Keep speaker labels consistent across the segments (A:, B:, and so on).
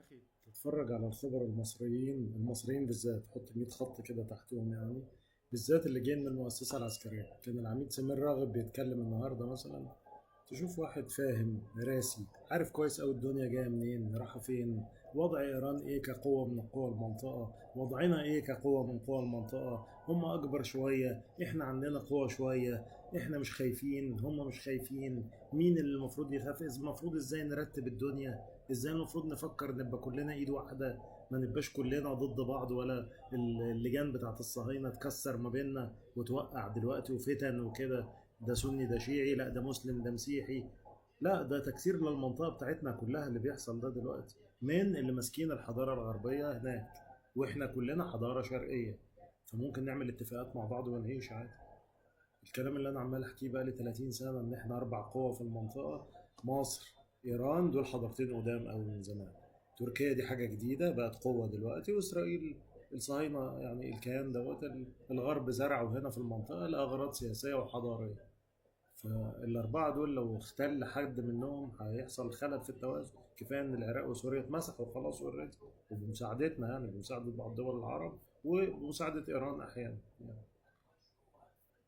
A: أخي تتفرج على الخبراء المصريين بالذات، حط 100 خط كده تحتهم يعني. بالذات اللي جايين من المؤسسة العسكرية، كان العميد سمير راغب بيتكلم النهاردة مثلا. تشوف واحد فاهم راسي، عارف كويس أوي الدنيا جاية منين رايحة فين، وضع إيران إيه كقوة من قوى المنطقة، وضعنا إيه كقوة من قوى المنطقة. هم أكبر شوية، إحنا عندنا قوة شوية. إحنا مش خايفين، هم مش خايفين. مين اللي المفروض يخاف؟ المفروض إزاي نرتب الدنيا؟ ازاي المفروض نفكر نبقى كلنا ايد واحده، ما نبقاش كلنا ضد بعض، ولا اللجان بتاعت الصهاينه تكسر ما بيننا وتوقع دلوقتي وفتن وكده. ده سني ده شيعي، لا ده مسلم ده مسيحي. لا ده تكسير للمنطقه بتاعتنا كلها اللي بيحصل ده دلوقتي، من اللي ماسكين الحضاره الغربيه هناك، واحنا كلنا حضاره شرقيه. فممكن نعمل اتفاقات مع بعض ونعيش عادي. الكلام اللي انا عمال احكيه بقى لي 30 سنه ان احنا اربع قوى في المنطقه: مصر، ايران، دول حضارتين قدام قوي من زمان. تركيا دي حاجه جديده بقت قوه دلوقتي، واسرائيل الصهاينه يعني الكيان دوت الغرب زرعه هنا في المنطقه لاغراض سياسيه وحضاريه. فالاربعه دول لو اختل حد منهم هيحصل خلل في التوازن. كفايه ان العراق وسوريا اتمسحوا خلاص اوريدي، وبمساعدتنا يعني بمساعده بعض دول العرب وبمساعده ايران احيانا يعني.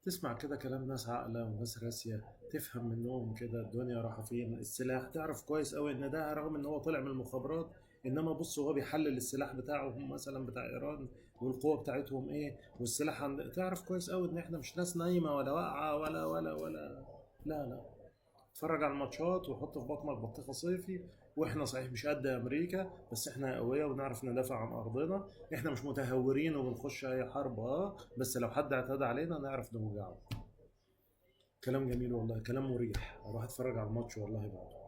A: تسمع كده كلام ناس عاقلة وناس راسية، تفهم منهم كده الدنيا رايحة فين. السلاح تعرف كويس قوي ان ده رغم ان هو طلع من المخابرات، انما بص هو بيحلل السلاح بتاعهم مثلا بتاع ايران والقوة بتاعتهم ايه، والسلاح تعرف كويس قوي ان احنا مش ناس نايمة ولا واقعة ولا. لا لا. اتفرج على الماتشات وحط في بطنك بطيخه صيفي. واحنا صحيح مش قد امريكا، بس احنا قويه ونعرف ندافع عن ارضنا. احنا مش متهورين وبنخش اي حرب، بس لو حد اعتدى علينا نعرف نوجعه. كلام جميل والله، كلام مريح. اروح اتفرج على الماتش والله بعد.